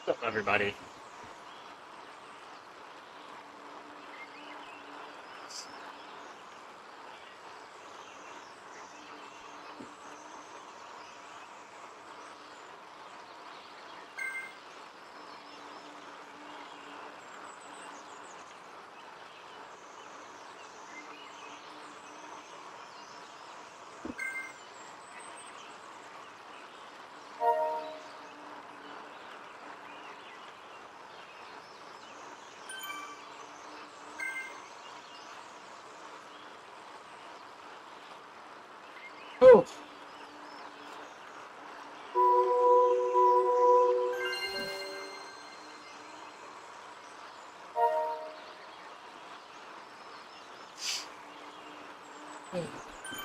What's up, everybody? Oh,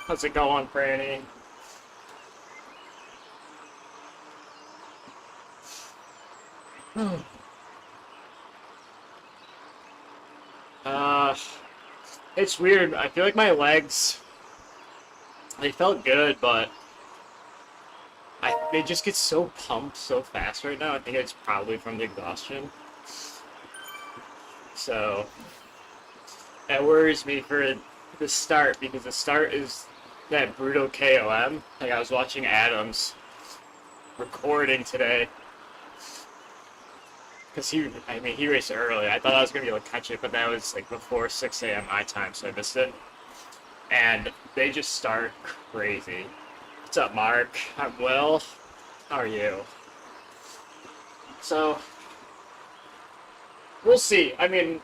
how's it going, Franny? Uh, it's weird. I feel like my legs, they felt good, but they just get so pumped so fast right now. I think it's probably from the exhaustion. So, that worries me for the start, because the start is that brutal KOM. Like, I was watching Adam's recording today. Because he raced early. I thought I was going to be able to catch it, but that was like before 6 a.m. my time, so I missed it. And they just start crazy. What's up, Mark? I'm Will. How are you? So, we'll see. I mean,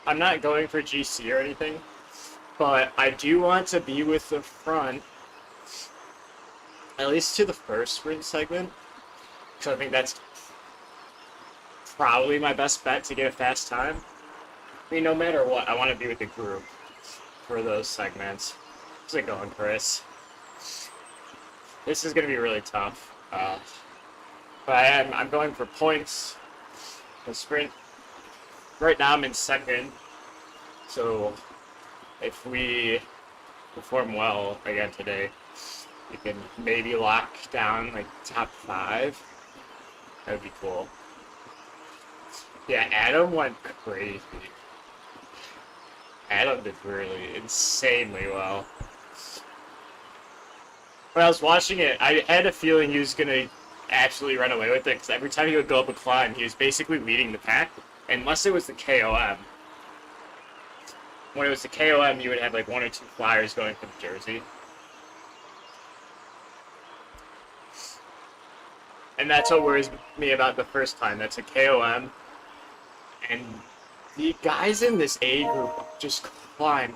I'm not going for GC or anything, but I do want to be with the front, at least to the first sprint segment. So I think that's probably my best bet to get a fast time. I mean, no matter what, I want to be with the group for those segments. How's it going, Chris? This is going to be really tough. But I'm going for points. The sprint. Right now I'm in second. So if we perform well again today, we can maybe lock down like top 5. That would be cool. Yeah, Adam went crazy. Adam did really insanely well. When I was watching it, I had a feeling he was going to absolutely run away with it, because every time he would go up a climb, he was basically leading the pack, unless it was the KOM. When it was the KOM, you would have like 1 or 2 flyers going from Jersey. And that's what worries me about the first time. That's a KOM. And the guys in this A group just climbed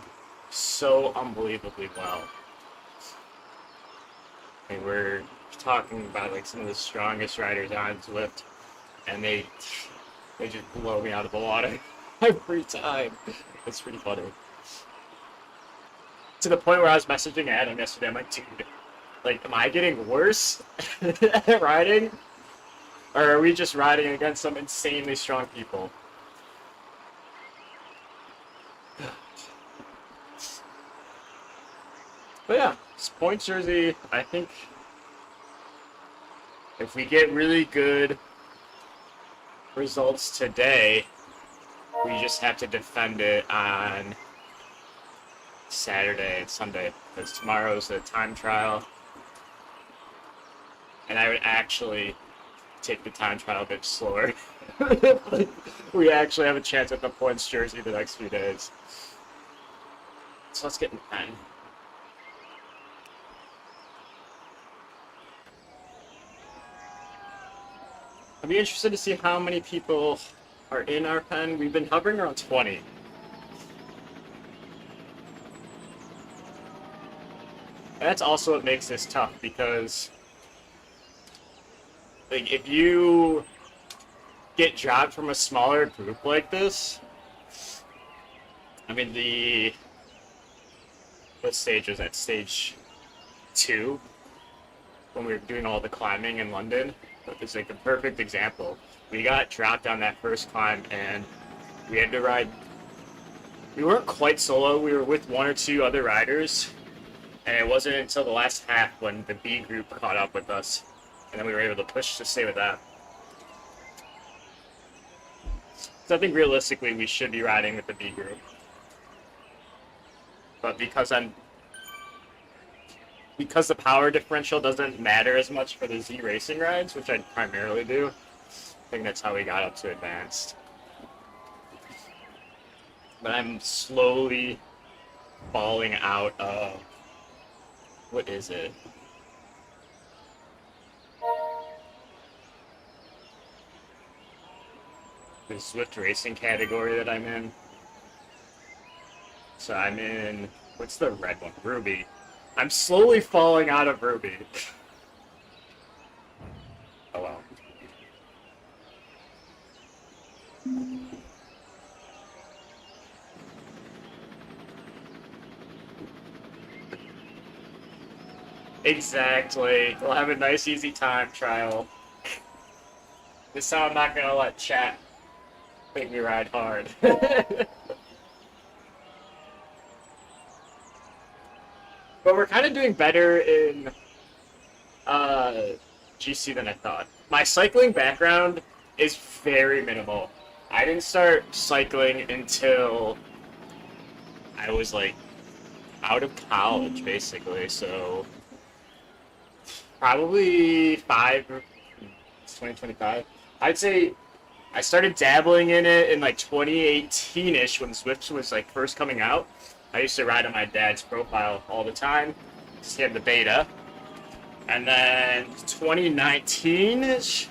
so unbelievably well. And we're talking about like some of the strongest riders on Zwift, and they just blow me out of the water every time. It's pretty funny. To the point where I was messaging Adam yesterday, I'm like, dude, like, am I getting worse at riding? Or are we just riding against some insanely strong people? But yeah, this points jersey, I think if we get really good results today, we just have to defend it on Saturday and Sunday, because tomorrow's a time trial. And I would actually take the time trial a bit slower. We actually have a chance at the points jersey the next few days. So let's get in the pen. I'd be interested to see how many people are in our pen. We've been hovering around 20. And that's also what makes this tough, because like, if you get dropped from a smaller group like this, I mean, what stage was that? Stage 2? When we were doing all the climbing in London. It's like a perfect example. We got dropped on that first climb, and we had to ride. We weren't quite solo. We were with 1 or 2 other riders, and it wasn't until the last half when the B group caught up with us, and then we were able to push to stay with that. So I think realistically we should be riding with the B group. But because the power differential doesn't matter as much for the Z racing rides, which I primarily do, I think that's how we got up to advanced. But I'm slowly falling out of, what is it? The Zwift racing category that I'm in. So I'm in, what's the red one? Ruby. I'm slowly falling out of Ruby. Oh well. Exactly. We'll have a nice easy time trial. This time I'm not gonna let chat make me ride hard. But we're kind of doing better in GC than I thought. My cycling background is very minimal. I didn't start cycling until I was like out of college, basically. So probably 2025. I'd say I started dabbling in it in like 2018-ish when Zwift was like first coming out. I used to ride on my dad's profile all the time. He had the beta. And then 2019-ish,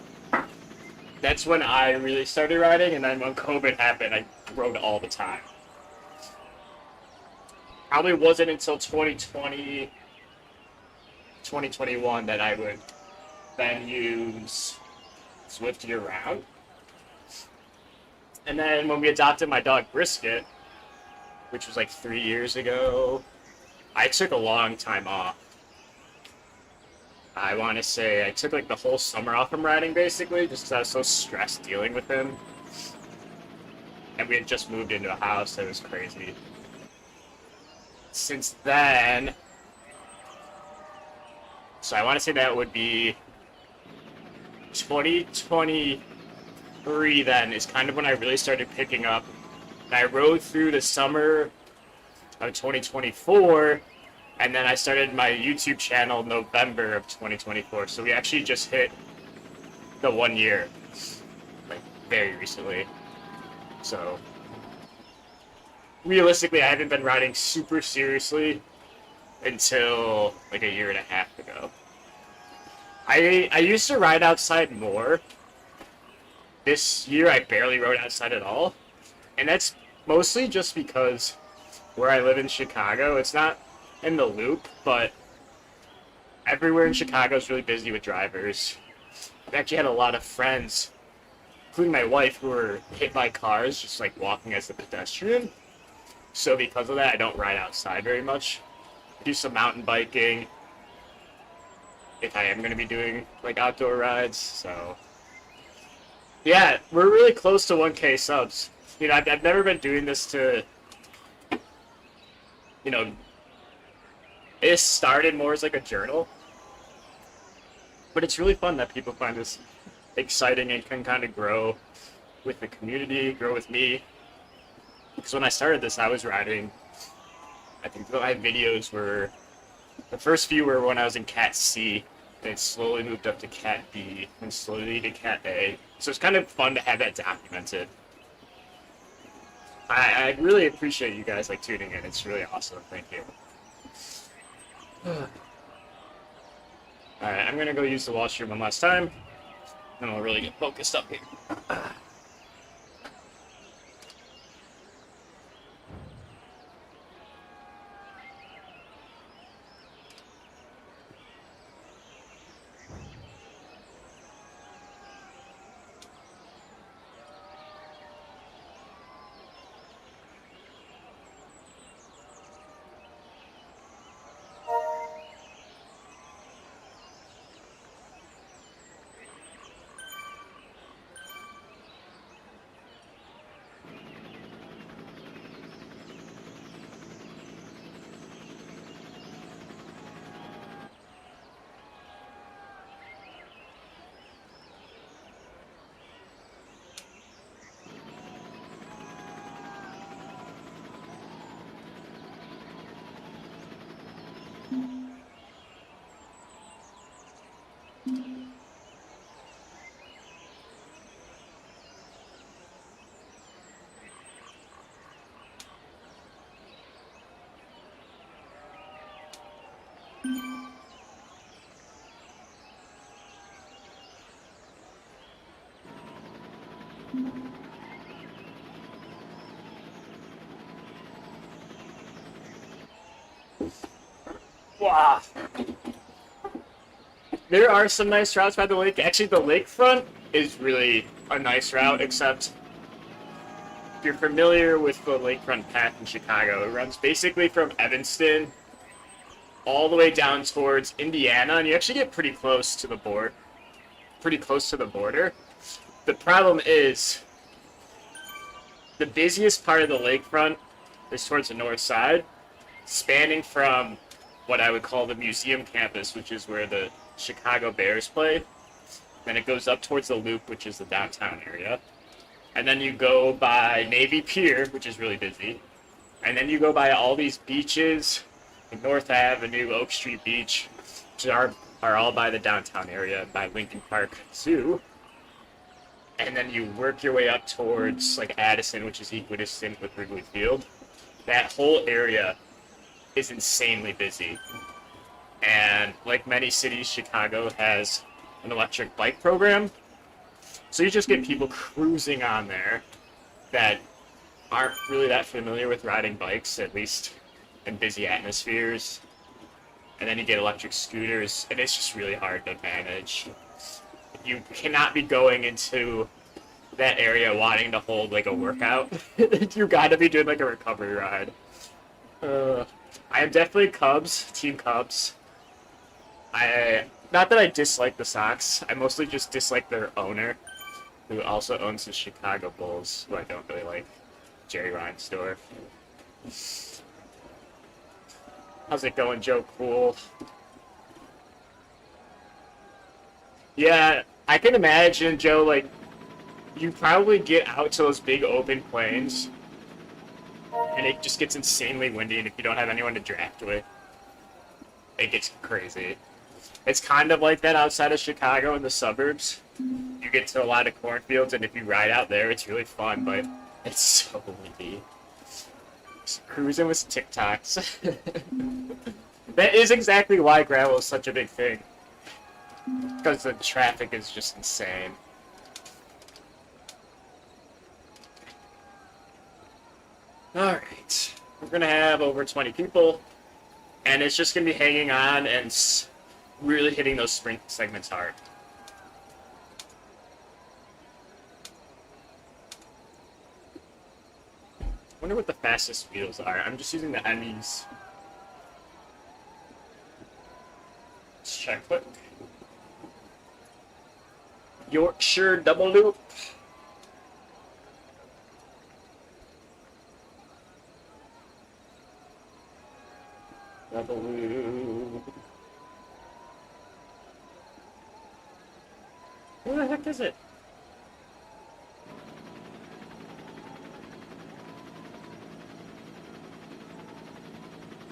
that's when I really started riding. And then when COVID happened, I rode all the time. Probably wasn't until 2020, 2021 that I would then use Zwift year-round. And then when we adopted my dog Brisket, which was like 3 years ago, I took a long time off. I want to say I took like the whole summer off from riding, basically, just because I was so stressed dealing with him. And we had just moved into a house, so it was crazy. Since then, so I want to say that would be 2023 then is kind of when I really started picking up. And I rode through the summer of 2024, and then I started my YouTube channel November of 2024. So we actually just hit the 1 year, like very recently. So realistically, I haven't been riding super seriously until like a year and a half ago. I used to ride outside more. This year, I barely rode outside at all. And that's mostly just because where I live in Chicago, it's not in the loop, but everywhere in Chicago is really busy with drivers. I've actually had a lot of friends, including my wife, who were hit by cars just like walking as a pedestrian. So because of that, I don't ride outside very much. I do some mountain biking if I am going to be doing like outdoor rides. So yeah, we're really close to 1K subs. You know, I've never been doing this to, you know, it started more as like a journal. But it's really fun that people find this exciting and can kind of grow with the community, grow with me. Because when I started this, I was riding, I think my videos were, the first few were when I was in Cat C, and it slowly moved up to Cat B, and slowly to Cat A. So it's kind of fun to have that documented. I really appreciate you guys like tuning in. It's really awesome. Thank you. Alright, I'm gonna go use the washroom one last time, and I'll really get focused up here. Wow. There are some nice routes by the lake. Actually, the lakefront is really a nice route, except if you're familiar with the lakefront path in Chicago, it runs basically from Evanston all the way down towards Indiana, and you actually get pretty close to the border. The problem is the busiest part of the lakefront is towards the north side, spanning from what I would call the museum campus, which is where the Chicago Bears play. Then it goes up towards the Loop, which is the downtown area. And then you go by Navy Pier, which is really busy. And then you go by all these beaches, like North Avenue, Oak Street Beach, which are all by the downtown area, by Lincoln Park Zoo. And then you work your way up towards like Addison, which is equidistant with Wrigley Field. That whole area is insanely busy. And like many cities, Chicago has an electric bike program. So you just get people cruising on there that aren't really that familiar with riding bikes, at least in busy atmospheres. And then you get electric scooters, and it's just really hard to manage. You cannot be going into that area wanting to hold like a workout. You gotta be doing like a recovery ride. I am definitely Team Cubs. Not that I dislike the Sox, I mostly just dislike their owner, who also owns the Chicago Bulls, who I don't really like, Jerry Reinsdorf. How's it going, Joe Cool? Yeah, I can imagine, Joe, like, you probably get out to those big open plains, and it just gets insanely windy, and if you don't have anyone to draft with, it gets crazy. It's kind of like that outside of Chicago in the suburbs. You get to a lot of cornfields, and if you ride out there, it's really fun, but it's so windy. Just cruising with TikToks. That is exactly why gravel is such a big thing. Because the traffic is just insane. Alright. We're going to have over 20 people. And it's just going to be hanging on and really hitting those sprint segments hard. I wonder what the fastest wheels are. I'm just using the Emmys. Let's check quick. Yorkshire Double Loop. Double Loop. Where the heck is it?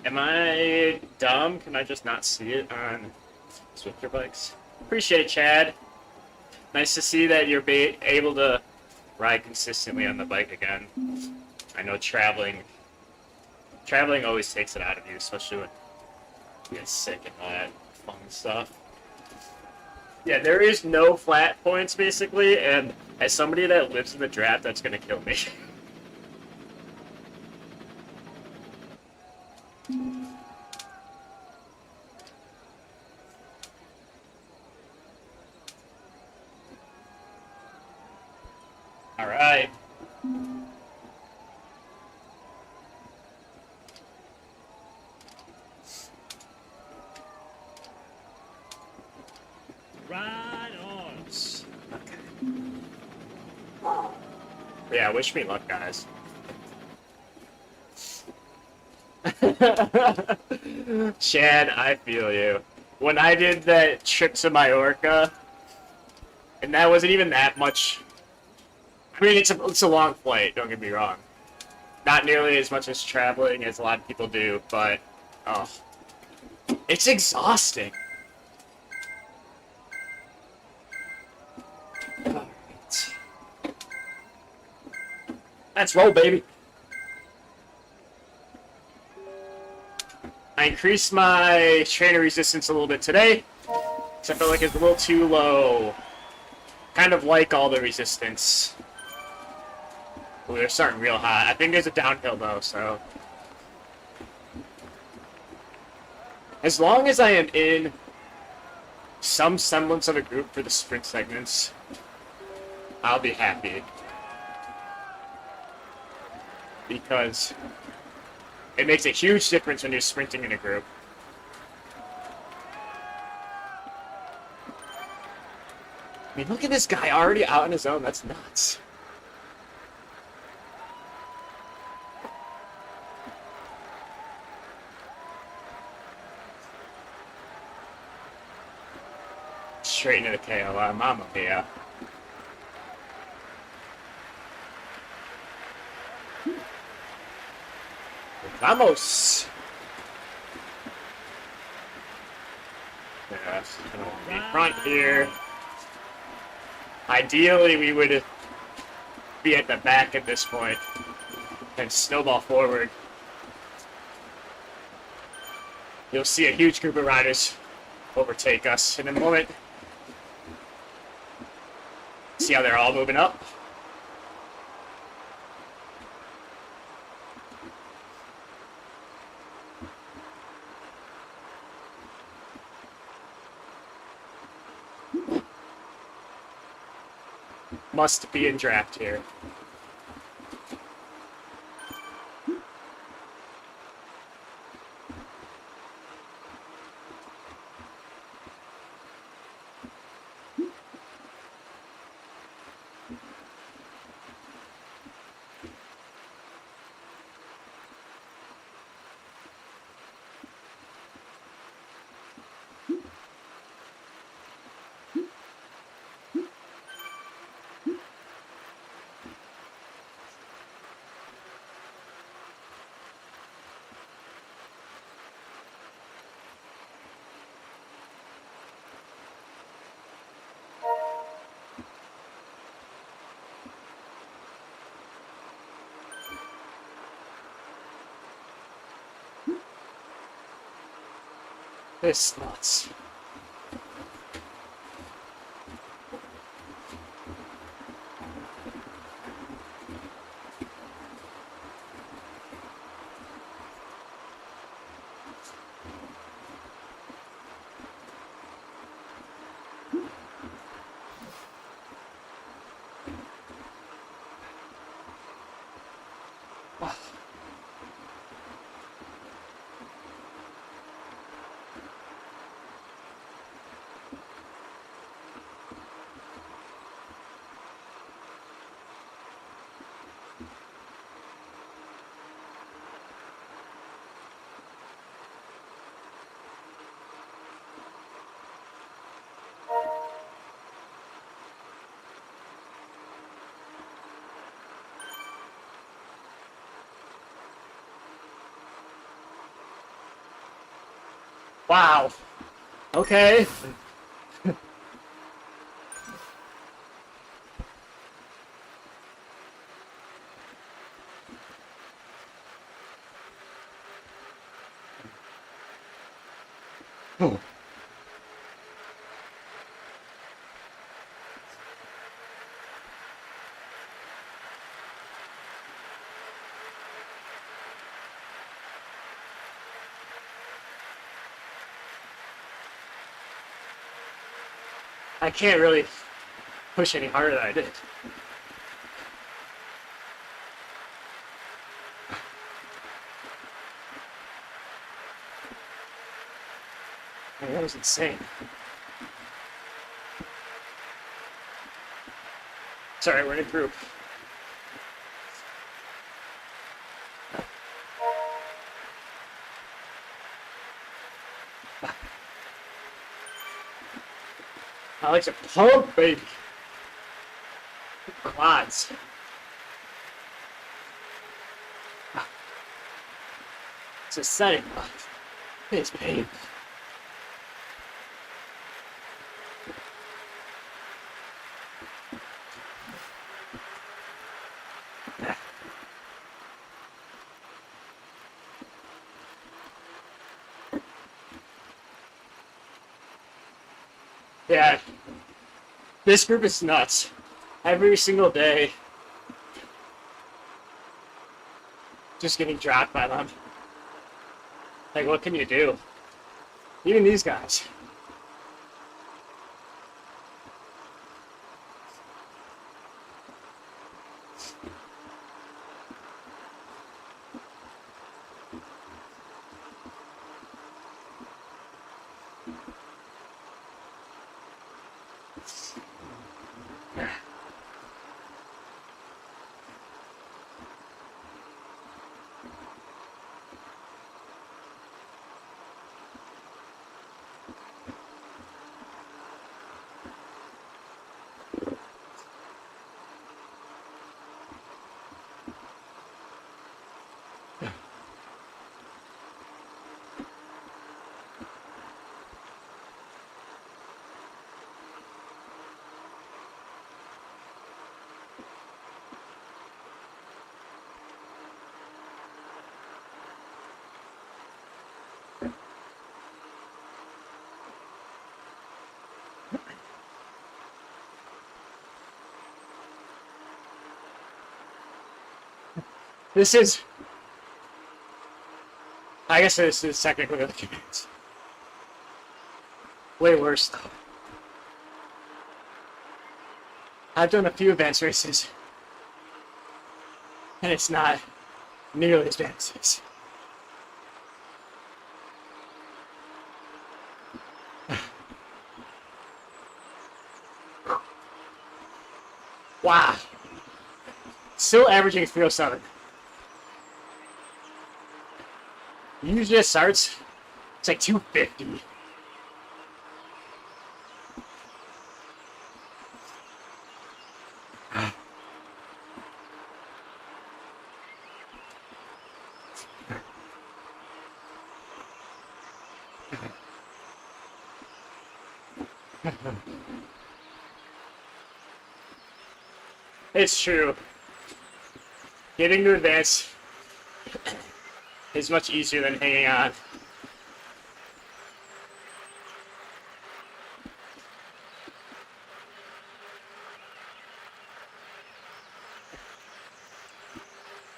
Am I dumb? Can I just not see it on Zwifter bikes? Appreciate it, Chad. Nice to see that you're able to ride consistently on the bike again. I know traveling always takes it out of you, especially when you get sick and all that fun stuff. Yeah, there is no flat points, basically, and as somebody that lives in the draft, that's going to kill me. All right. Right on. Okay. Yeah, wish me luck, guys. Chad, I feel you. When I did that trip to Majorca, and that wasn't even that much. I mean, it's a long flight, don't get me wrong. Not nearly as much as traveling as a lot of people do, but, oh, it's exhausting. Alright. Let's roll, baby. I increased my trainer resistance a little bit today, because I felt like it's a little too low. Kind of like all the resistance. Ooh, they're starting real hot. I think there's a downhill though, so. As long as I am in some semblance of a group for the sprint segments, I'll be happy. Because it makes a huge difference when you're sprinting in a group. I mean, look at this guy already out on his own. That's nuts. Straight into the KO. Mamma mia. Vamos! Yes, in front here. Ideally, we would be at the back at this point and snowball forward. You'll see a huge group of riders overtake us in a moment. See how they're all moving up? Must be in draft here. This nuts. Wow. Okay. I can't really push any harder than I did. Man, that was insane. Sorry, we're in a group. I like to pump, baby. Quads. It's a setting. It's pain. Yeah, this group is nuts. Every single day, just getting dropped by them. Like, what can you do? Even these guys. This is, I guess this is technically the commands. Way worse though. I've done a few advanced races, and it's not nearly as bad as this. Wow. Still averaging 307. Usually it starts, it's like 250. It's true. Getting to advance is much easier than hanging on.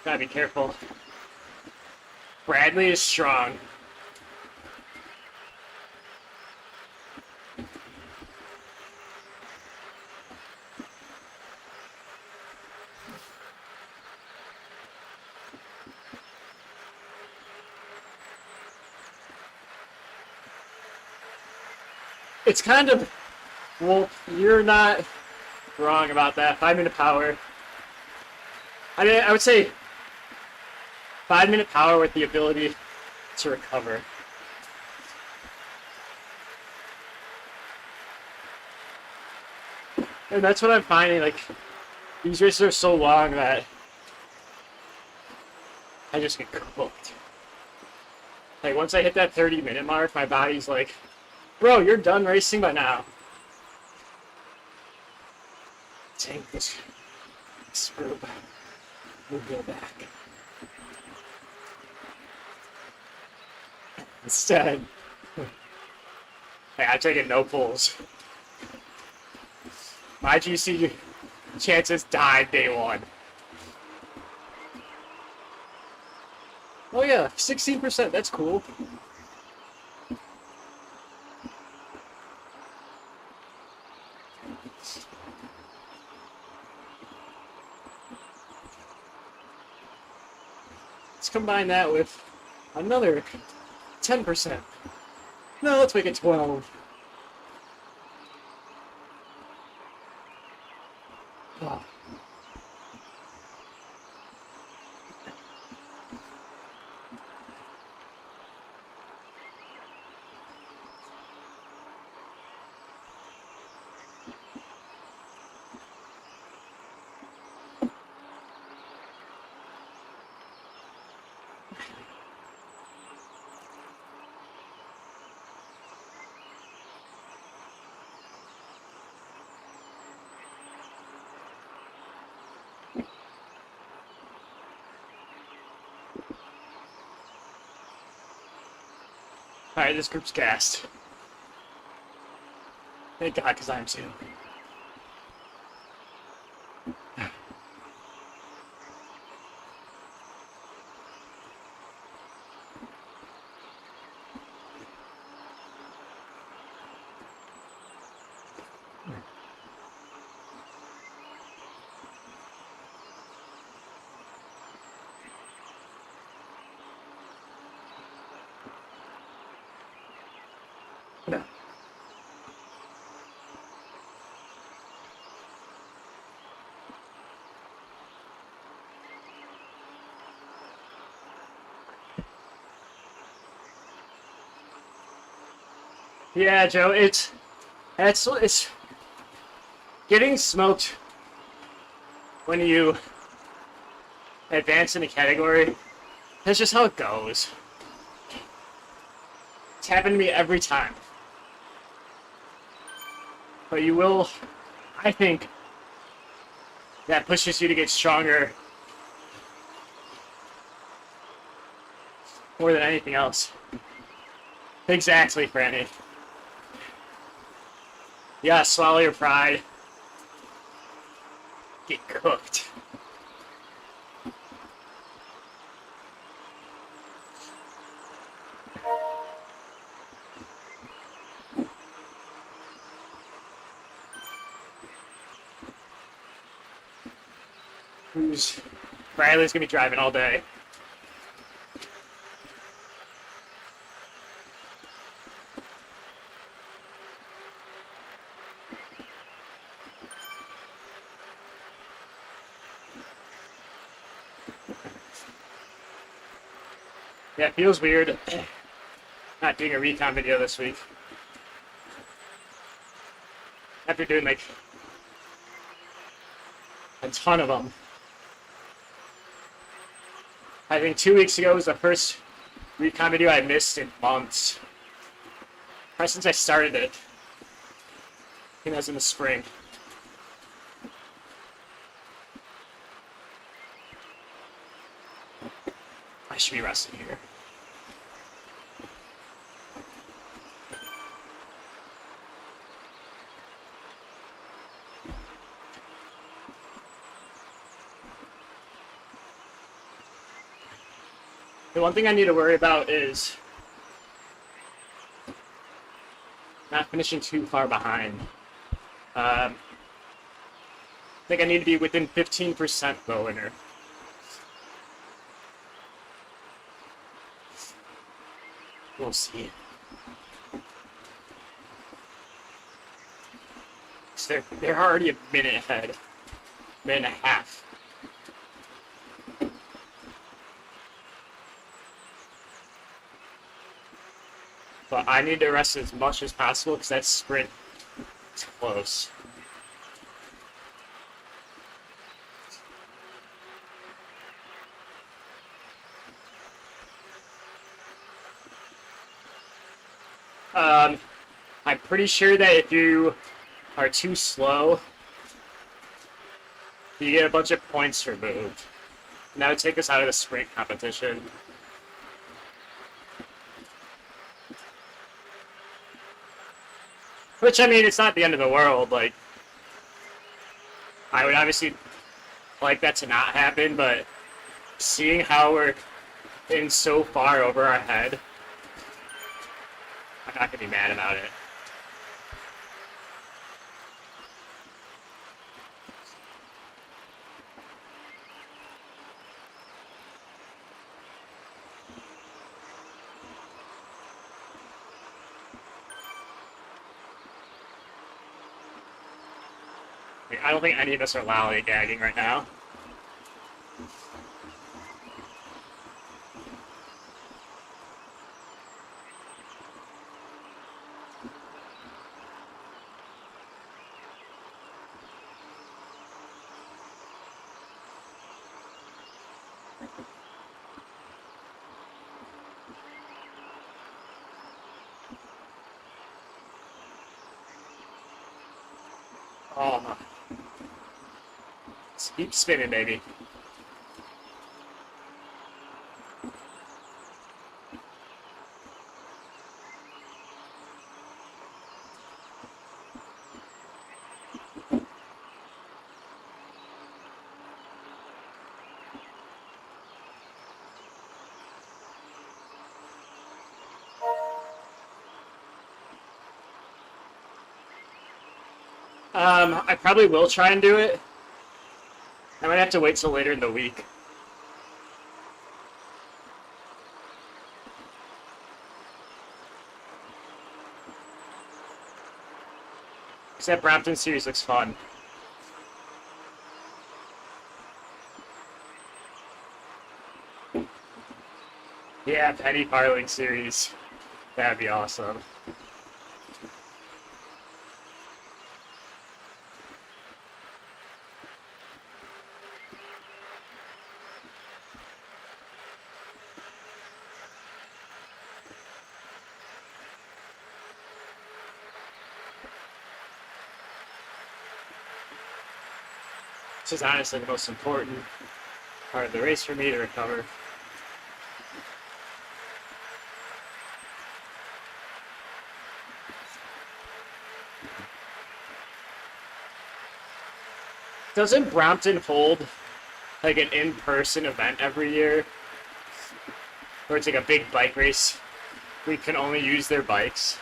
Gotta be careful. Bradley is strong. It's kind of, well, you're not wrong about that. 5-minute power. I mean, I would say 5-minute power with the ability to recover. And that's what I'm finding, like, these races are so long that I just get cooked. Like, once I hit that 30-minute mark, my body's like, bro, you're done racing by now. Take this screw back. We'll go back. Instead, hey, I'm taking no pulls. My GC chances died day one. Oh yeah, 16%, that's cool. Let's combine that with another 10%. No, let's make it 12. Oh. Alright, this group's gassed. Thank God, because I'm too. No. Yeah, Joe, it's getting smoked when you advance in a category. That's just how it goes. It's happened to me every time. But you will, I think, that pushes you to get stronger more than anything else. Exactly, Franny. Yeah, swallow your pride. Get cooked. Riley's gonna be driving all day. Yeah, it feels weird not doing a recon video this week. After doing like a ton of them. I think 2 weeks ago was the first recon video I missed in months. Probably since I started it. I think that was in the spring. I should be resting here. The one thing I need to worry about is not finishing too far behind. I think I need to be within 15% the winner. We'll see. So they're already a minute ahead. Minute and a half. But I need to rest as much as possible because that sprint is close. I'm pretty sure that if you are too slow, you get a bunch of points removed. And that would take us out of the sprint competition. Which, I mean, it's not the end of the world. Like, I would obviously like that to not happen, but seeing how we're in so far over our head, I'm not gonna be mad about it. I don't think any of us are lollygagging right now. Oh. Let's keep spinning, baby. I probably will try and do it. I might have to wait till later in the week. Because that Brampton series looks fun. Yeah, penny farthing series. That'd be awesome. This is honestly the most important part of the race for me to recover. Doesn't Brampton hold like an in-person event every year? Where it's like a big bike race. We can only use their bikes.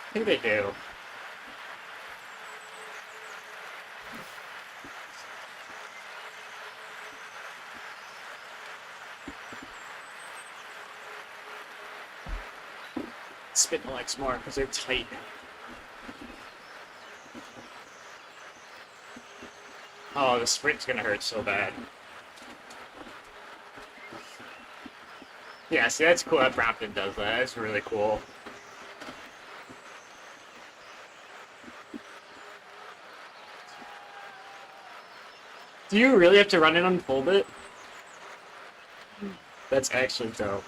I think they do. Spin the legs more because they're tight. Oh, the sprint's gonna hurt so bad. Yeah, see, that's cool that Brampton does that. That's really cool. Do you really have to run it and unfold it? That's actually dope.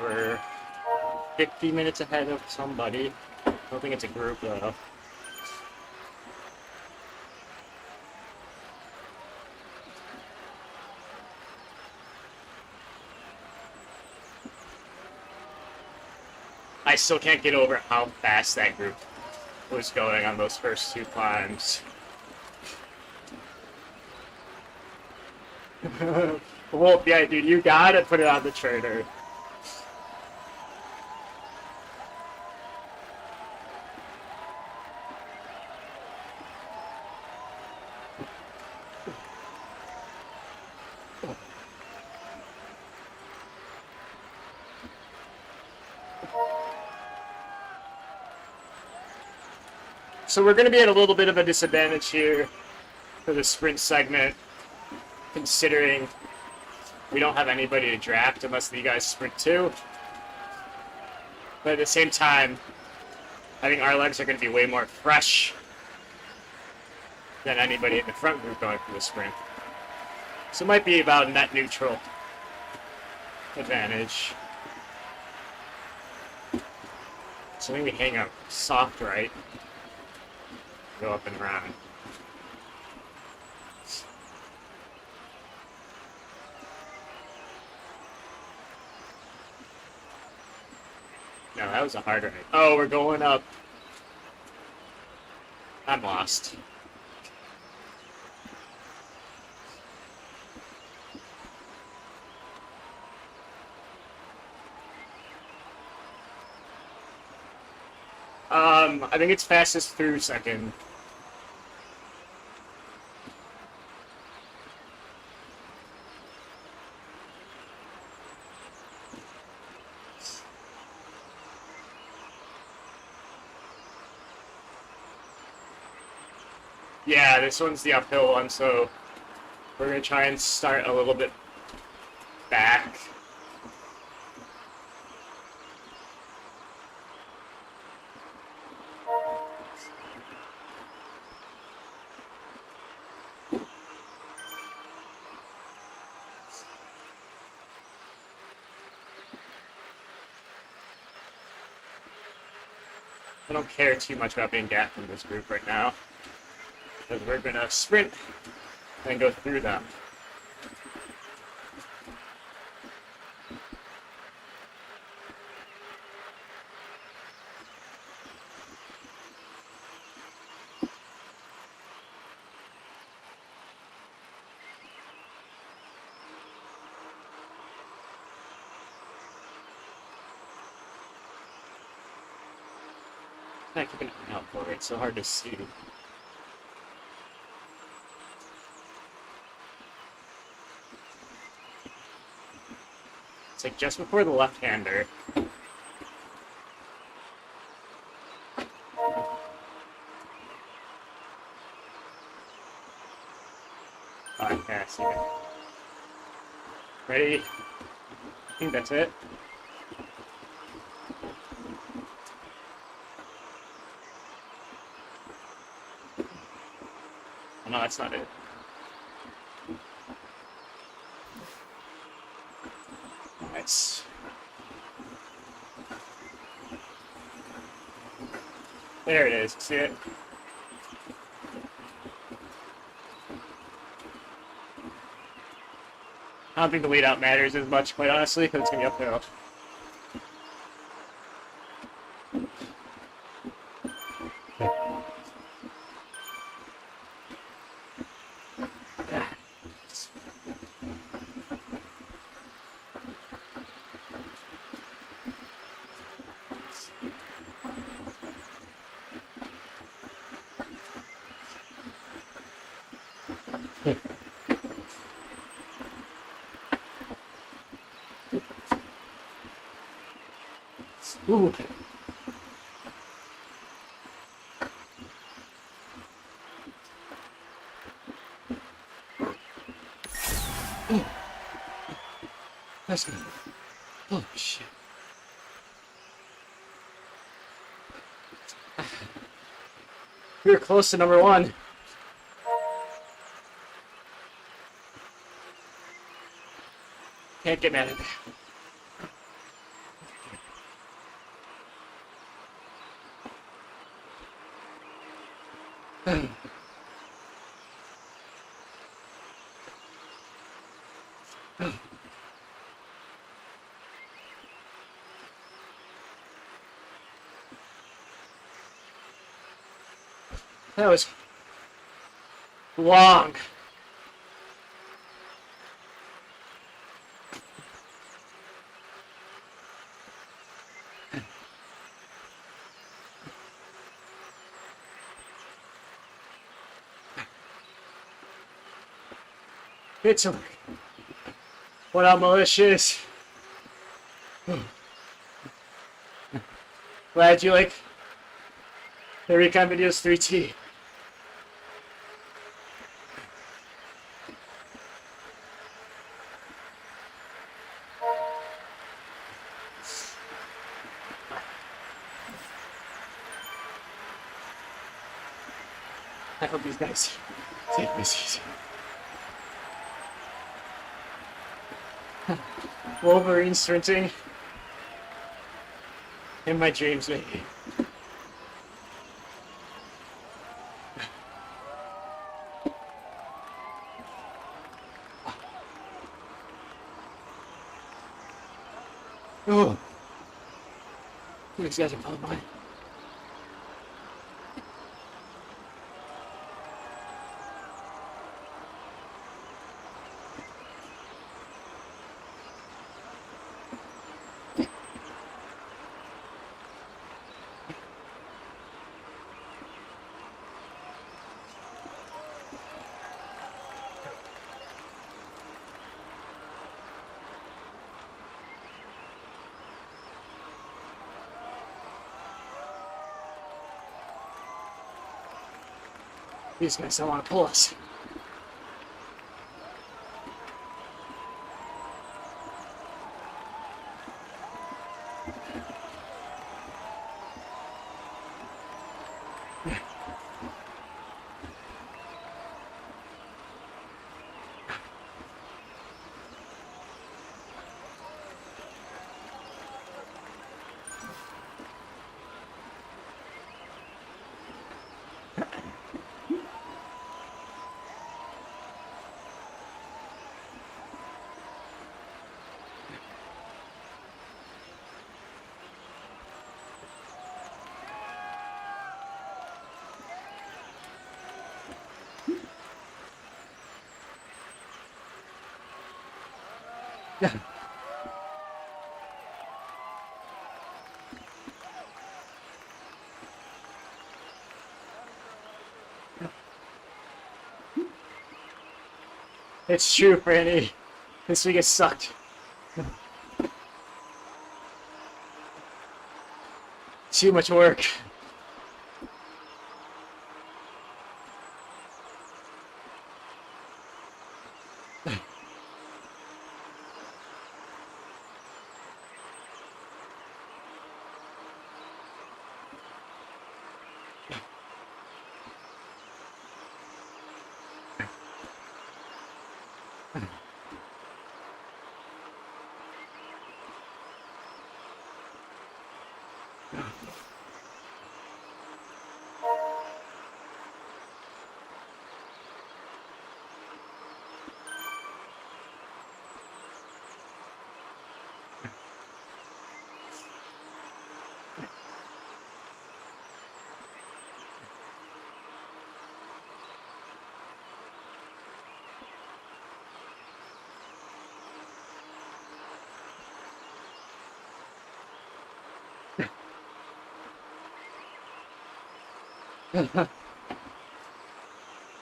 We're 50 minutes ahead of somebody. I don't think it's a group though. I still can't get over how fast that group was going on those first two climbs. Well, yeah, dude, you gotta put it on the trainer. So we're going to be at a little bit of a disadvantage here for the sprint segment, considering we don't have anybody to draft unless you guys sprint too. But at the same time, I think our legs are going to be way more fresh than anybody in the front group going for the sprint. So it might be about net neutral advantage. So maybe hang up soft right. Go up and around. No, that was a hard right. Oh, we're going up. I'm lost. I think it's fastest through second. Yeah, this one's the uphill one, so we're going to try and start a little bit back. I don't care too much about being gapped in this group right now, because we're going to sprint and go through them. I keep an eye out for it. It's so hard to see. It's like just before the left-hander. Alright, yeah, I see it. Ready? I think that's it. Oh, no, that's not it. Nice. There it is. See it? I don't think the lead out matters as much, quite honestly, because it's going to be uphill. Ooh. That's good. Holy shit. We were close to number one. Can't get mad at that. That was long. It's a what up, malicious? Glad you like the recon videos 3T. I hope these guys take this easy. Wolverine sprinting in my dreams, maybe. Oh, these guys are pulling mine. These guys don't want to pull us. Yeah. It's true, Franny. This week has sucked. Too much work.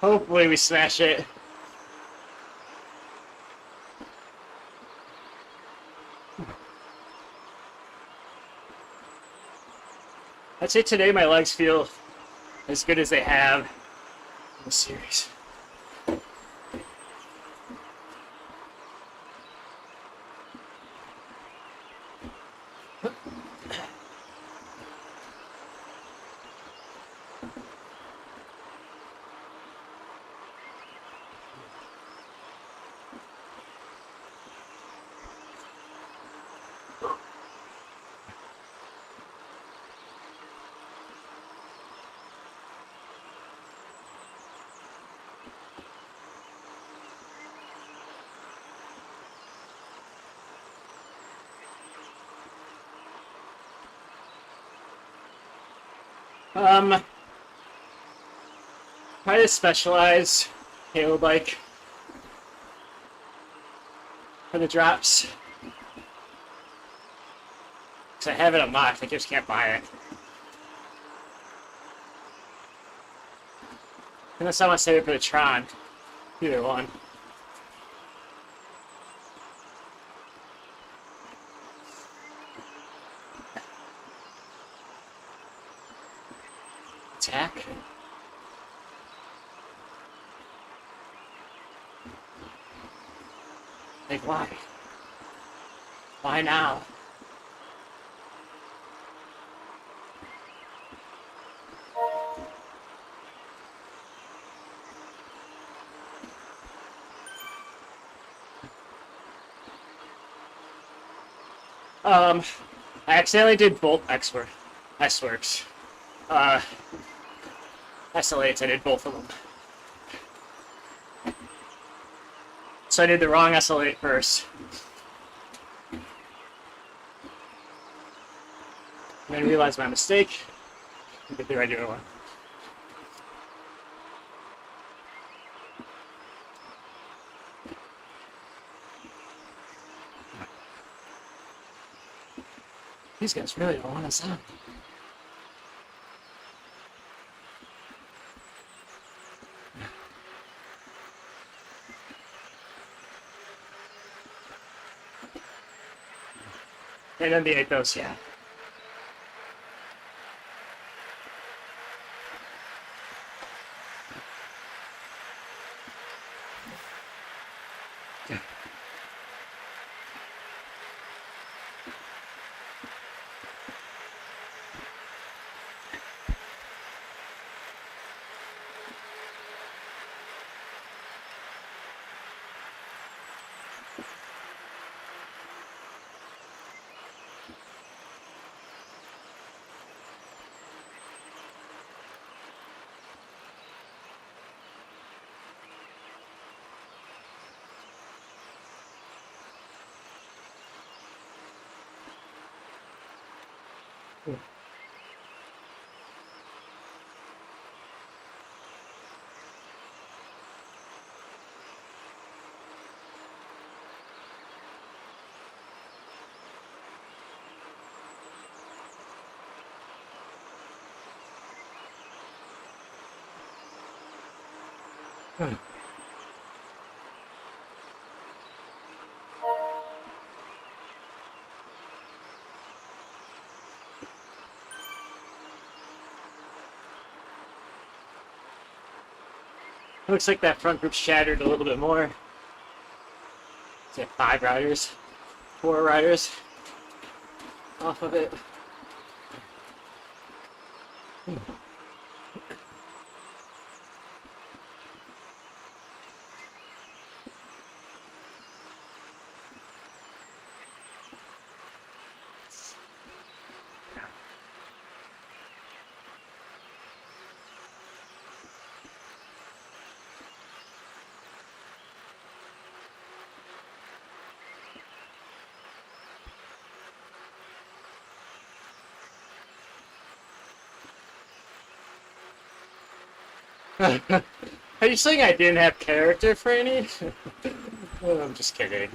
Hopefully we smash it. I'd say today my legs feel as good as they have in the series. Probably a specialized halo bike for the drops. Cause I have it unlocked, I just can't buy it. Unless I want to save it for the Tron. Either one. Attack. Like, why? Why now? I accidentally did both S-Works. SLAs, I did both of them. So I did the wrong SL8 first. And then realized my mistake. And did the regular one. These guys really don't want us on. And then the 8 those, yeah. Looks like that front group's shattered a little bit more. Is it 5 riders? 4 riders off of it. Are you saying I didn't have character, Franny? Oh, I'm just kidding.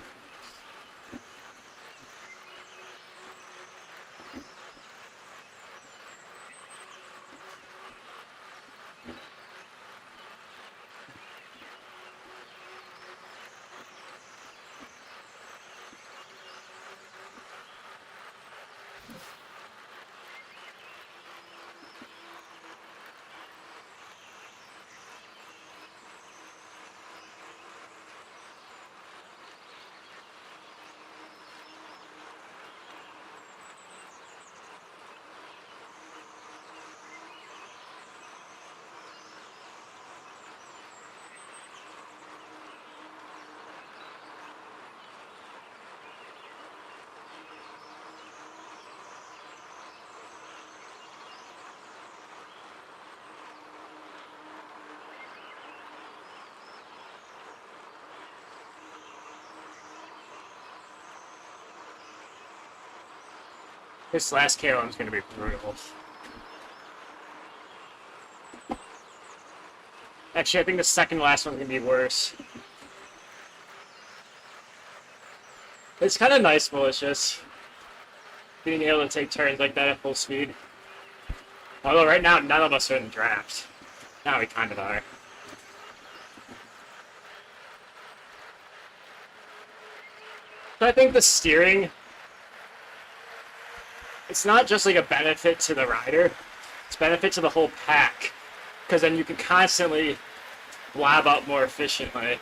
This last KO is going to be brutal. Actually, I think the second to last one's going to be worse. It's kind of nice, malicious, being able to take turns like that at full speed. Although right now, none of us are in the draft. Now we kind of are. So I think the steering, it's not just like a benefit to the rider, it's a benefit to the whole pack. Because then you can constantly lob up more efficiently.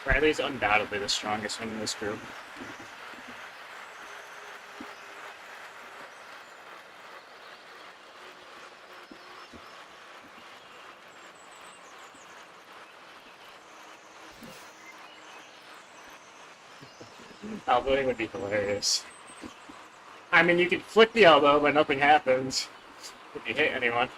Riley's undoubtedly the strongest one in this group. Elbowing would be hilarious. I mean, you could flick the elbow, but nothing happens if you hit anyone.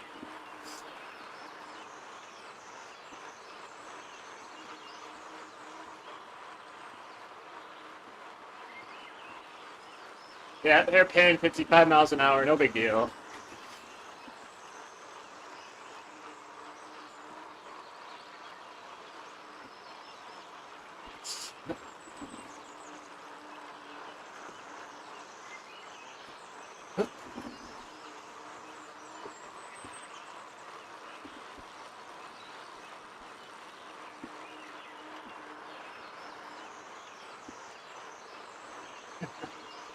Yeah, they're paying 55 miles an hour, no big deal.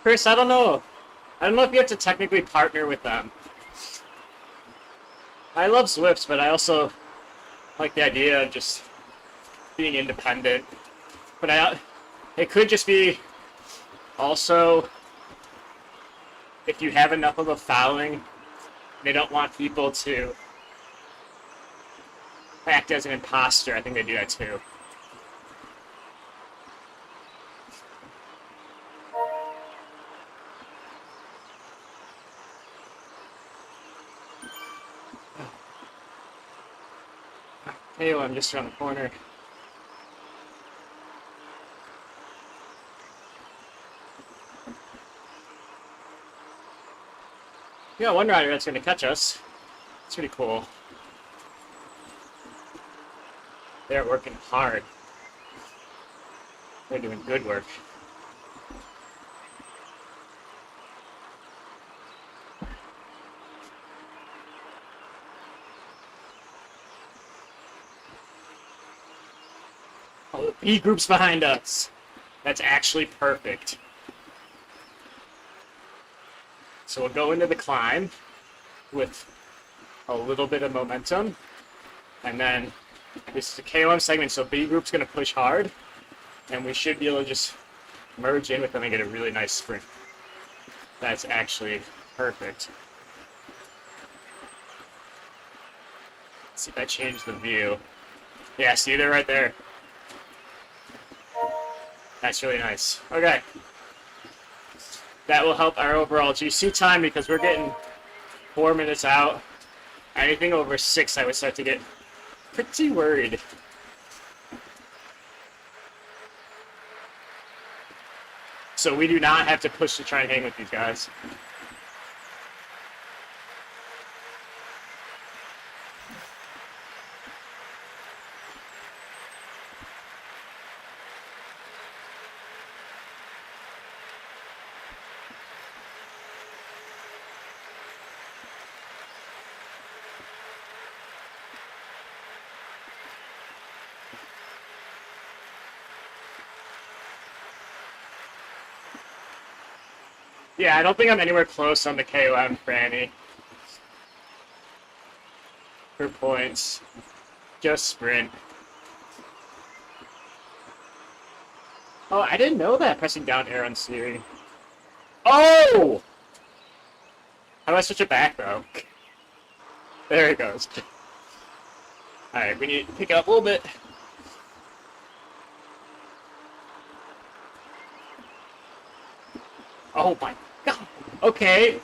Chris, I don't know. I don't know if you have to technically partner with them. I love Zwift, but I also like the idea of just being independent. But it could just be also if you have enough of a following, they don't want people to act as an imposter. I think they do that too. Hey, I'm just around the corner. We got one rider that's going to catch us. It's pretty cool. They're working hard. They're doing good work. B group's behind us. That's actually perfect. So we'll go into the climb with a little bit of momentum. And then this is a KOM segment, so B group's going to push hard. And we should be able to just merge in with them and get a really nice sprint. That's actually perfect. Let's see if I change the view. Yeah, see, they're right there. That's really nice. Okay. That will help our overall GC time because we're getting 4 minutes out. Anything over 6, I would start to get pretty worried. So we do not have to push to try and hang with these guys. Yeah, I don't think I'm anywhere close on the KOM Franny for points. Just sprint. Oh, I didn't know that, pressing down air on Siri. Oh! How do I switch it back, though? There it goes. Alright, we need to pick it up a little bit. Oh my god. Okay.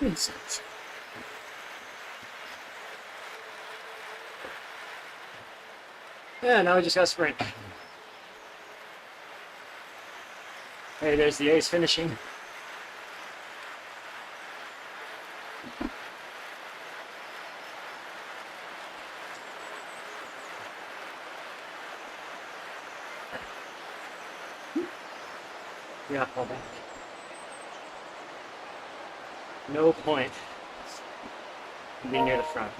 Insects. Yeah, now we just got sprint. Hey, there's the ace finishing. not pull back. No point in being near the front.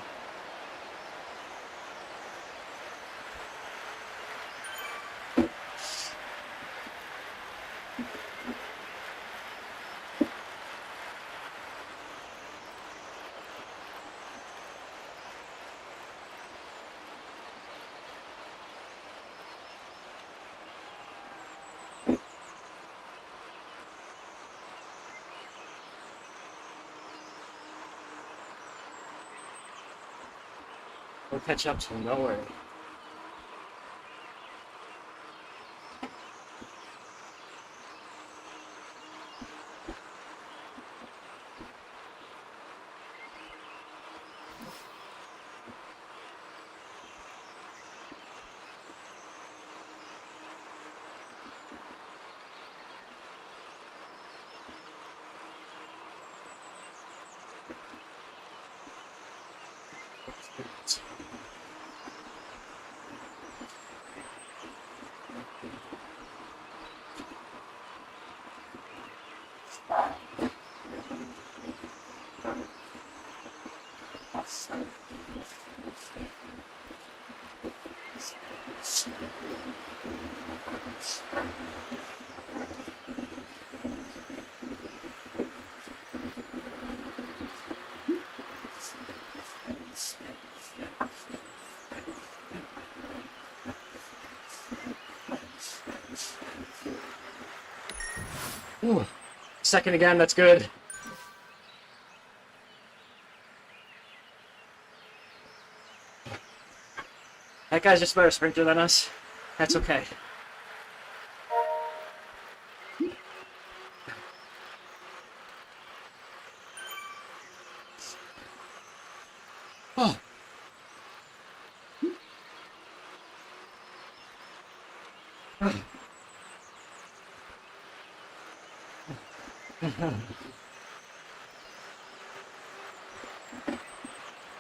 We'll catch up to nowhere. Ooh. Second again, that's good. That guy's just a better sprinter than us. That's okay. Oh.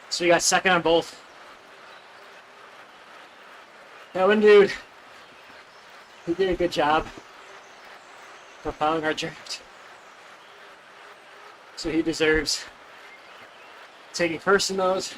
So you got second on both. That one dude, he did a good job propelling our draft. So he deserves taking first in those.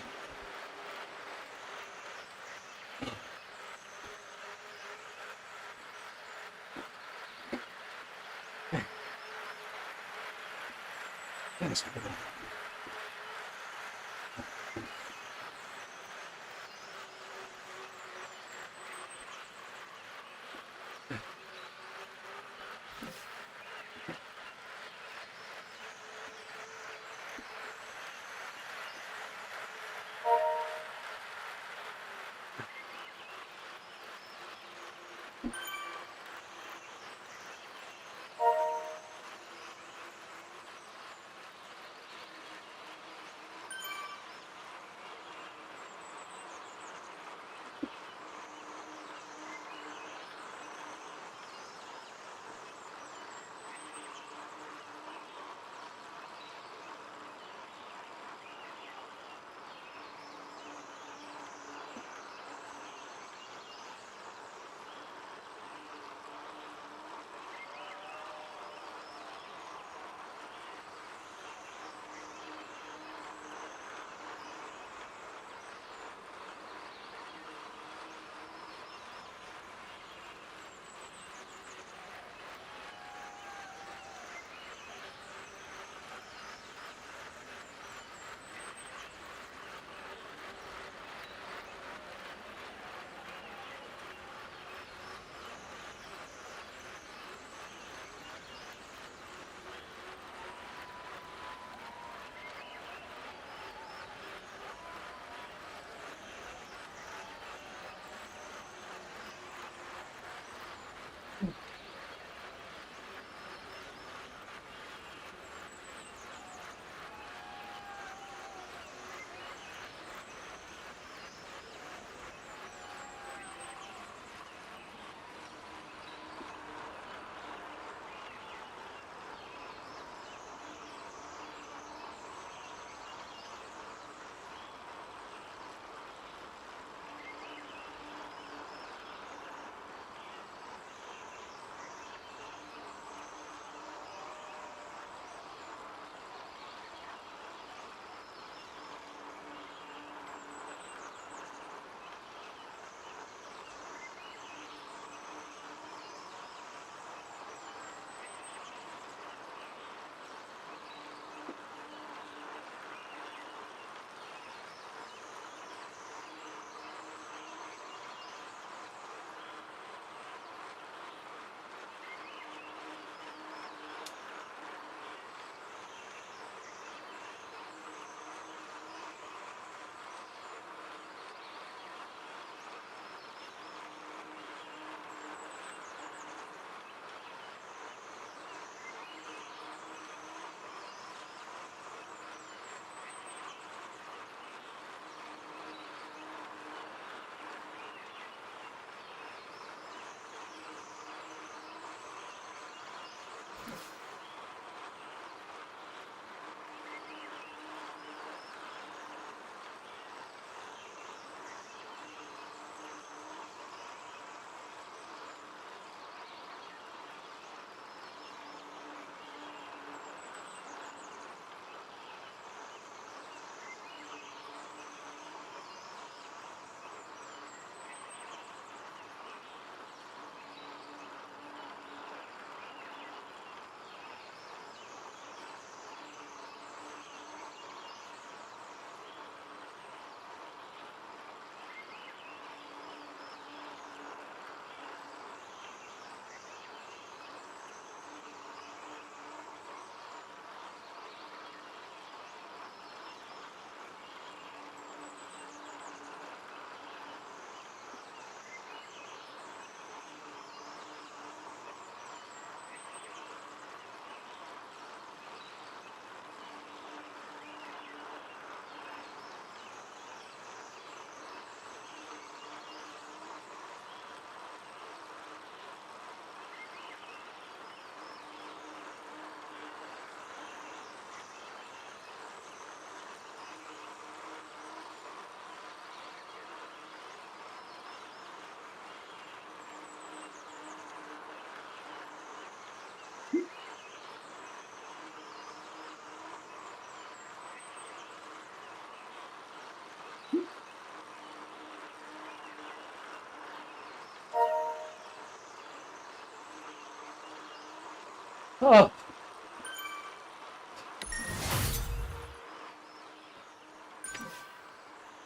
Oh.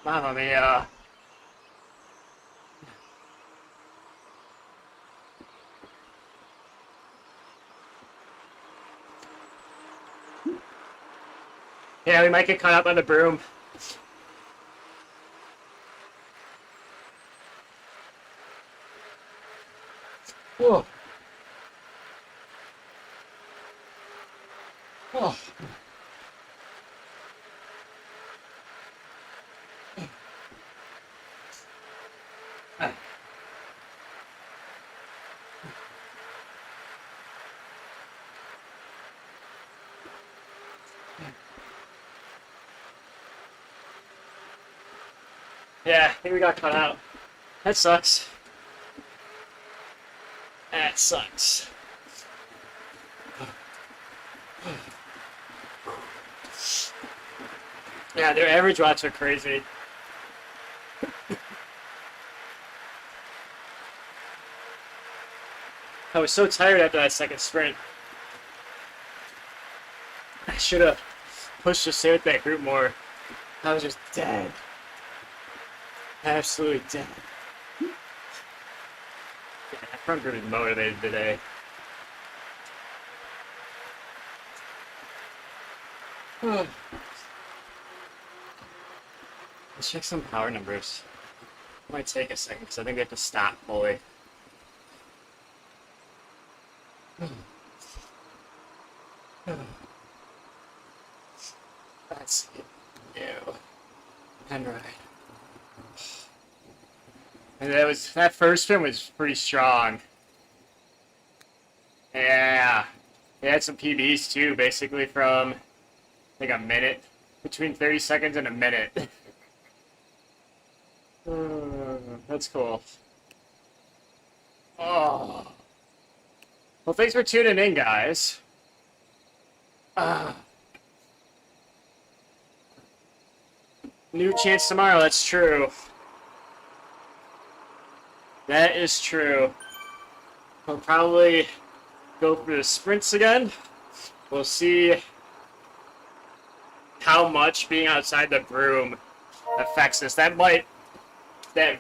Mamma mia. Yeah, we might get caught up on the broom. Whoa. Oh. Yeah, I think we got caught out. That sucks. That sucks. Yeah, their average watts are crazy. I was so tired after that second sprint. I should have pushed to stay with that group more. I was just dead. Absolutely dead. Yeah, that front group is motivated today. Let's check some power numbers. It might take a second because I think we have to stop fully. That's it. Ew. And right. And that first spin was pretty strong. Yeah. They had some PBs too, basically from like a minute. Between 30 seconds and a minute. That's cool. Oh. Well, thanks for tuning in, guys. New chance tomorrow, that's true. That is true. We'll probably go through the sprints again. We'll see how much being outside the broom affects us. That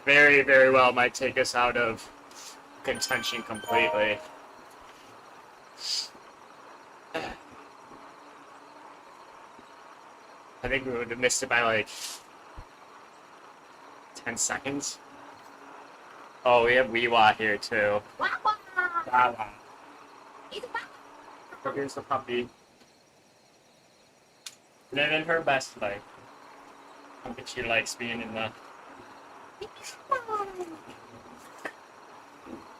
very, very well might take us out of contention completely. I think we would have missed it by like 10 seconds. Oh, we have Weewa here too. Wawa. So here's the puppy. Living her best life. I bet she likes being in the...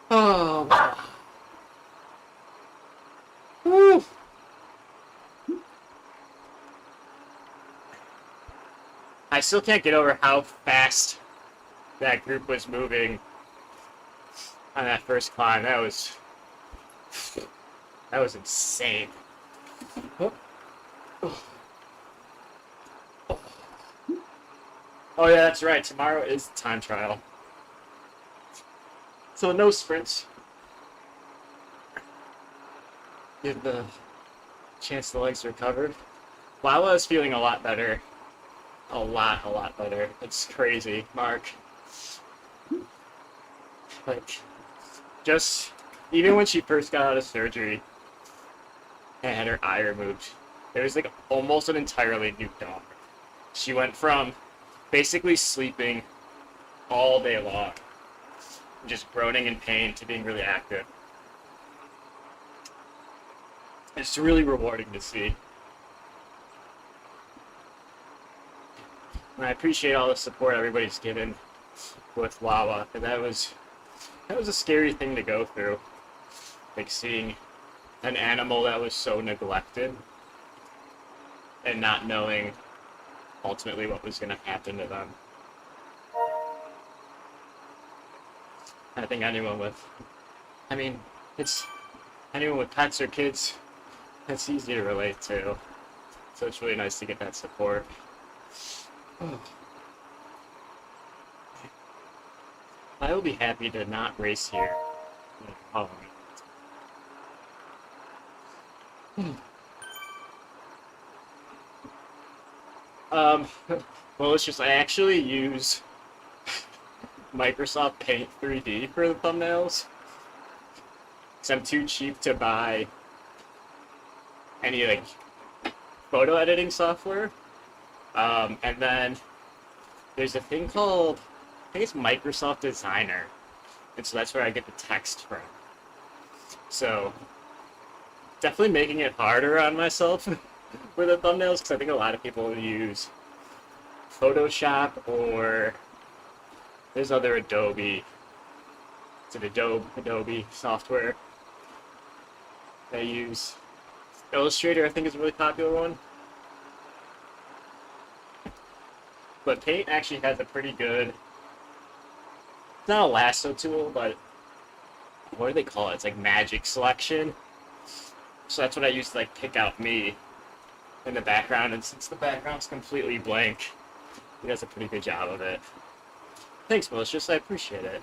Oh. Woo. I still can't get over how fast that group was moving on that first climb. That was insane. Oh yeah, that's right. Tomorrow is time trial. So no sprints. Give the chance the legs recovered. Lala is feeling a lot better. A lot better. It's crazy, Mark. Like, just even when she first got out of surgery and had her eye removed, it was like almost an entirely new dog. She went from basically sleeping all day long, just groaning in pain, to being really active. It's really rewarding to see. And I appreciate all the support everybody's given with Wawa. And that was a scary thing to go through. Like seeing an animal that was so neglected and not knowing ultimately what was going to happen to them. I think anyone with pets or kids, it's easy to relate to. So it's really nice to get that support. I will be happy to not race here. Um, well, it's just I actually use Microsoft Paint 3D for the thumbnails. Because I'm too cheap to buy any, like, photo editing software. And then there's a thing called, I think it's Microsoft Designer. And so that's where I get the text from. So, definitely making it harder on myself with the thumbnails, because I think a lot of people use Photoshop, or there's other Adobe. It's an Adobe software they use. Illustrator, I think, is a really popular one. But Paint actually has a pretty good, it's not a lasso tool, but what do they call it? It's like magic selection. So that's what I use to like pick out me in the background, and since the background's completely blank, he does a pretty good job of it. Thanks, Malicious, I appreciate it.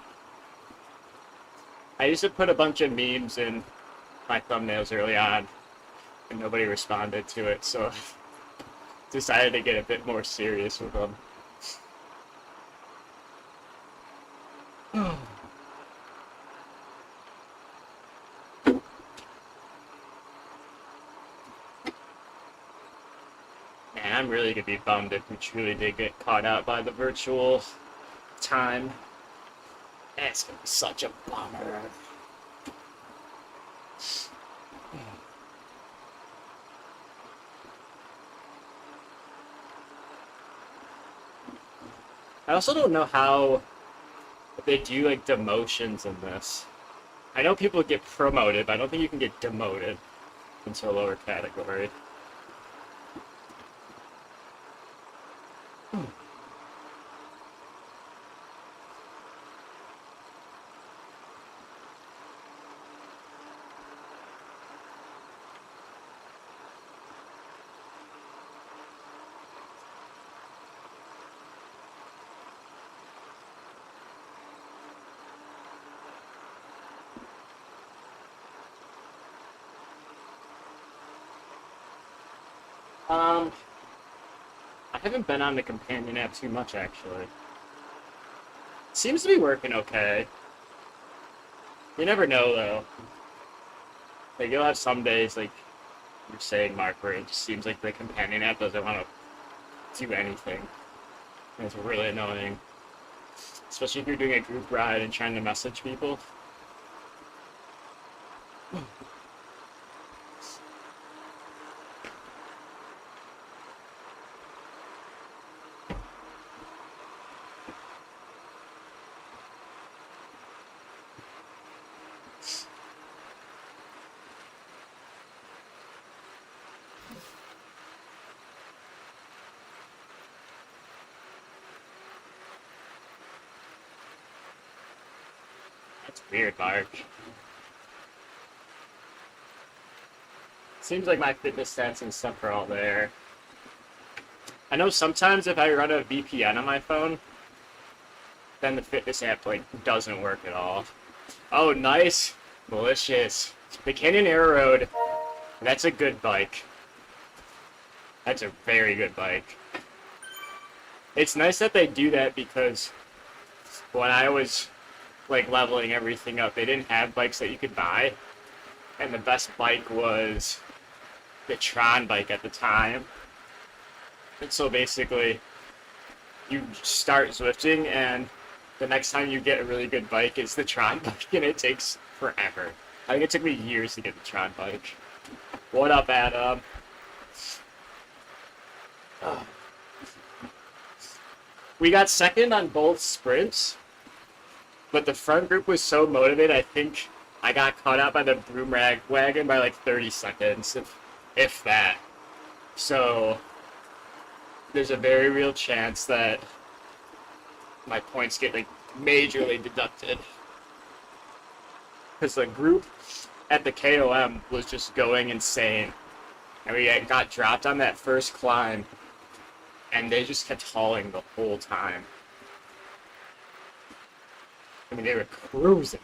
I used to put a bunch of memes in my thumbnails early on, and nobody responded to it, so decided to get a bit more serious with them. Man, I'm really gonna be bummed if we truly did get caught out by the virtual time. It's gonna be such a bummer. I also don't know how they do like demotions in this. I know people get promoted, but I don't think you can get demoted into a lower category. I haven't been on the companion app too much, actually. Seems to be working okay. You never know, though. Like, you'll have some days, like you're saying, Mark, where it just seems like the companion app doesn't want to do anything. And it's really annoying. Especially if you're doing a group ride and trying to message people. That's weird, Mark. Seems like my fitness stats and stuff are all there. I know sometimes if I run a VPN on my phone, then the fitness app like doesn't work at all. Oh, nice. Malicious. The Canyon Arrow Road, that's a good bike. That's a very good bike. It's nice that they do that, because when I was like leveling everything up, they didn't have bikes that you could buy. And the best bike was the Tron bike at the time. And so basically, you start Zwifting, and the next time you get a really good bike is the Tron bike, and it takes forever. I think it took me years to get the Tron bike. What up, Adam? We got second on both sprints, but the front group was so motivated, I think I got caught out by the broom wagon by like 30 seconds, if that. So there's a very real chance that my points get like majorly deducted, because the group at the KOM was just going insane, and we got dropped on that first climb, and they just kept hauling the whole time. I mean, they were cruising.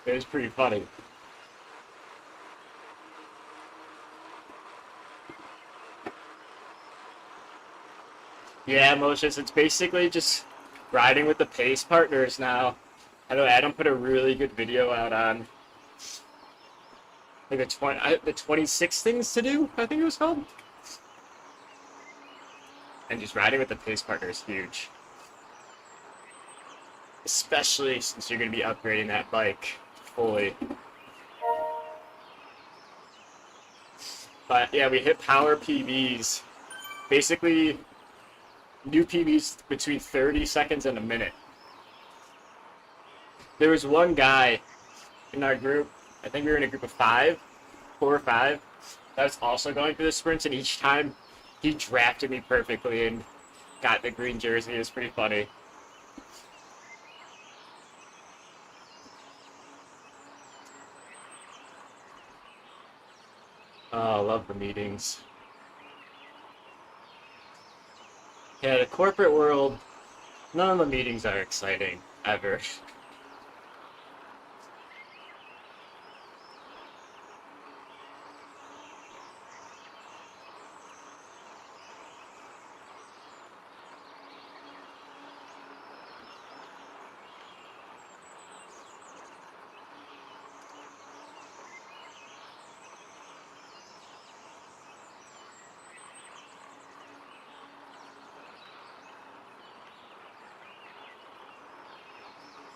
It was pretty funny. Yeah, Moses, it's basically just riding with the pace partners now. I know Adam put a really good video out on like the 26 things to do, I think it was called. And just riding with the pace partner is huge. Especially since you're going to be upgrading that bike fully. But yeah, we hit power PBs. Basically, new PBs between 30 seconds and a minute. There was one guy in our group, I think we were in a group of 4 or 5, that was also going through the sprints, and each time he drafted me perfectly and got the green jersey. It was pretty funny. Oh, I love the meetings. Yeah, the corporate world, none of the meetings are exciting, ever.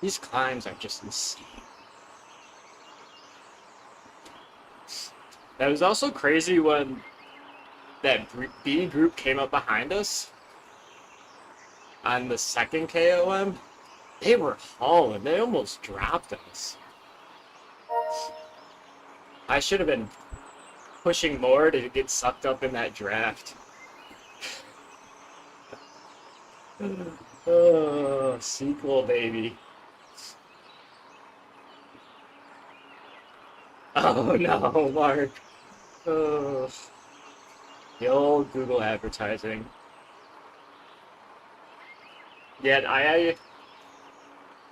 These climbs are just insane. That was also crazy when that B group came up behind us on the second KOM. They were hauling. They almost dropped us. I should have been pushing more to get sucked up in that draft. Oh, sequel, baby. Oh no, Mark. Oh, the old Google advertising. Yeah, I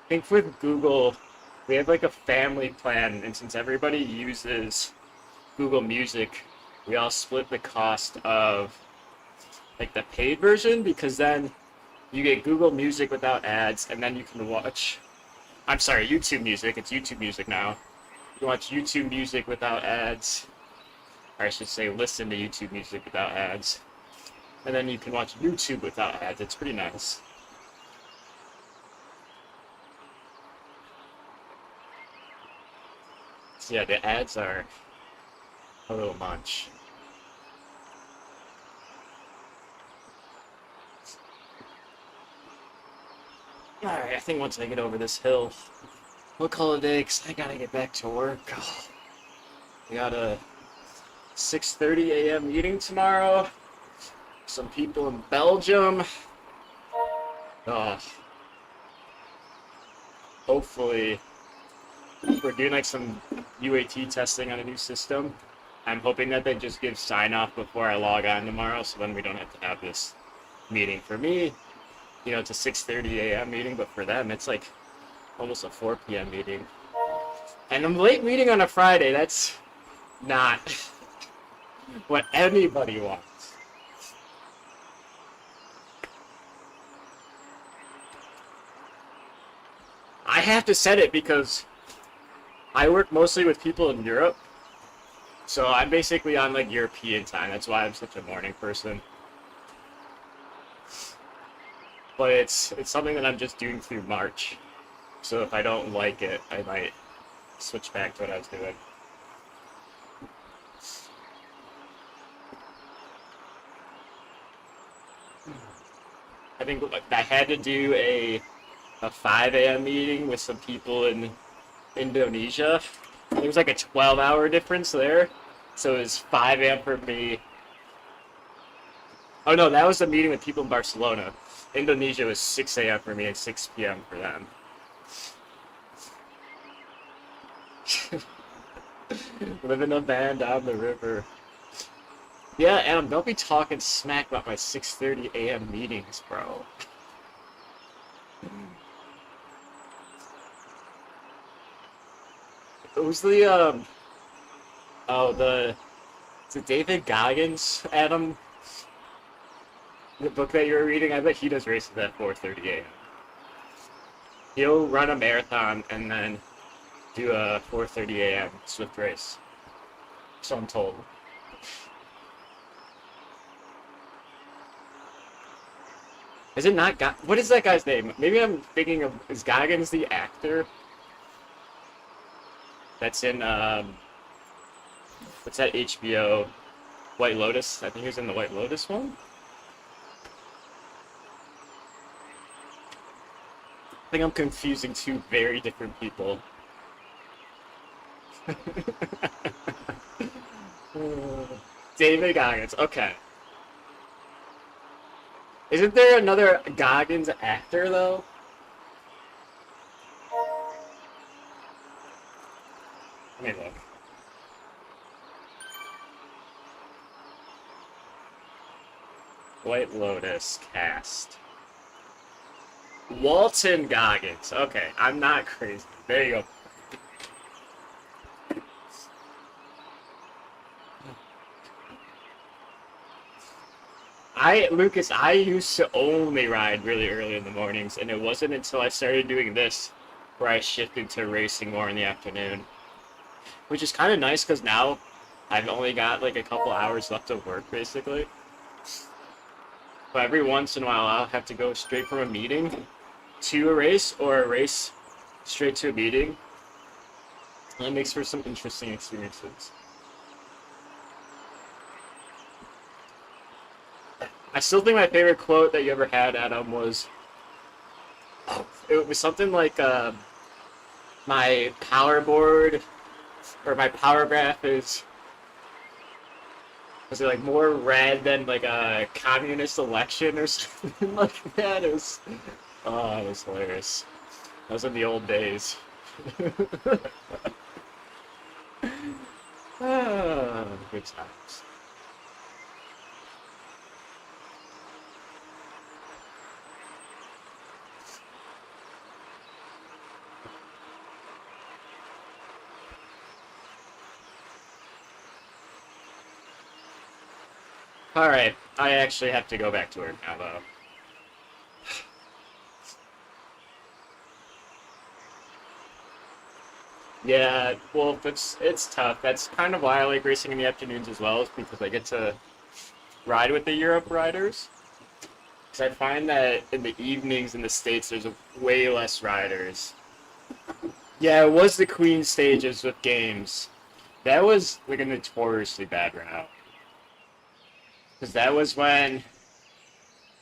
think with Google, we have like a family plan, and since everybody uses Google Music, we all split the cost of like the paid version, because then you get Google Music without ads, and then you can watch. I'm sorry, YouTube Music. It's YouTube Music now. You can watch YouTube Music without ads, or I should say, listen to YouTube Music without ads, and then you can watch YouTube without ads. It's pretty nice. So yeah, the ads are a little much. Alright, I think once I get over this hill, we'll call it a day, because I gotta get back to work. Oh, we got a 6:30 a.m. meeting tomorrow. Some people in Belgium. Oh, hopefully, we're doing like some UAT testing on a new system. I'm hoping that they just give sign off before I log on tomorrow, so then we don't have to have this meeting. For me, it's a 6:30 a.m. meeting, but for them, it's like almost a 4 p.m. meeting. And a late meeting on a Friday, that's not what anybody wants. I have to set it because I work mostly with people in Europe, so I'm basically on like European time. That's why I'm such a morning person. But it's something that I'm just doing through March. So if I don't like it, I might switch back to what I was doing. I think I had to do a 5 a.m. meeting with some people in Indonesia. There was like a 12-hour difference there. So it was 5 a.m. for me. Oh no, that was a meeting with people in Barcelona. Indonesia was 6 a.m. for me and 6 p.m. for them. Live in a van down the river. Yeah, Adam, don't be talking smack about my 6:30 a.m. meetings, bro. Who's the oh, is it David Goggins, Adam? the book that you were reading, I bet he does races at 4:30 a.m. He'll run a marathon and then do a 4:30 a.m. Zwift race. So I'm told. Is it not what is that guy's name? Maybe I'm thinking of, is Goggins the actor? That's in, what's that HBO? White Lotus? I think he was in the White Lotus one? I think I'm confusing two very different people. David Goggins, okay. Isn't there another Goggins actor, though? Let me look. White Lotus cast. Walton Goggins. Okay, I'm not crazy. There you go. Lucas, I used to only ride really early in the mornings, and it wasn't until I started doing this where I shifted to racing more in the afternoon. Which is kind of nice, because now I've only got like a couple hours left of work, basically. But every once in a while, I'll have to go straight from a meeting to a race, or a race straight to a meeting. And it makes for some interesting experiences. I still think my favorite quote that you ever had, Adam, was... it was something like, my power board, or my power graph is... Was it like more red than like a communist election or something like that? It was... Oh, it was hilarious. That was in the old days. Ah, good times. Alright, I actually have to go back to work now, though. Yeah, well, it's tough. That's kind of why I like racing in the afternoons as well, is because I get to ride with the Europe riders. Because I find that in the evenings in the States, there's way less riders. Yeah, it was the Queen stages with games. That was like a notoriously bad route. Because that was when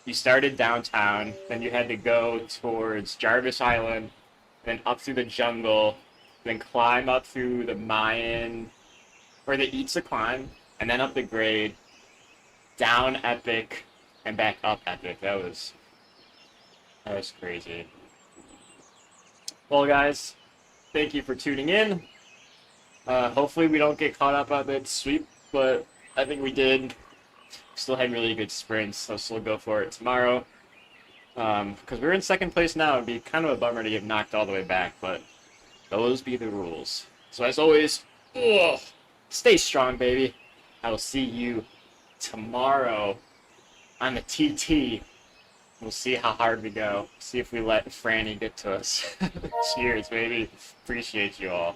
you started downtown, then you had to go towards Jarvis Island, then up through the jungle, then climb up through the Mayan, or the Itza climb, and then up the grade, down Epic, and back up Epic. That was crazy. Well, guys, thank you for tuning in. Hopefully we don't get caught up on that sweep, but I think we did. Still had really good sprints, so still go for it tomorrow. Because we're in second place now, it'd be kind of a bummer to get knocked all the way back, but those be the rules. So as always, stay strong, baby. I will see you tomorrow on the TT. We'll see how hard we go. See if we let Franny get to us. Cheers, baby. Appreciate you all.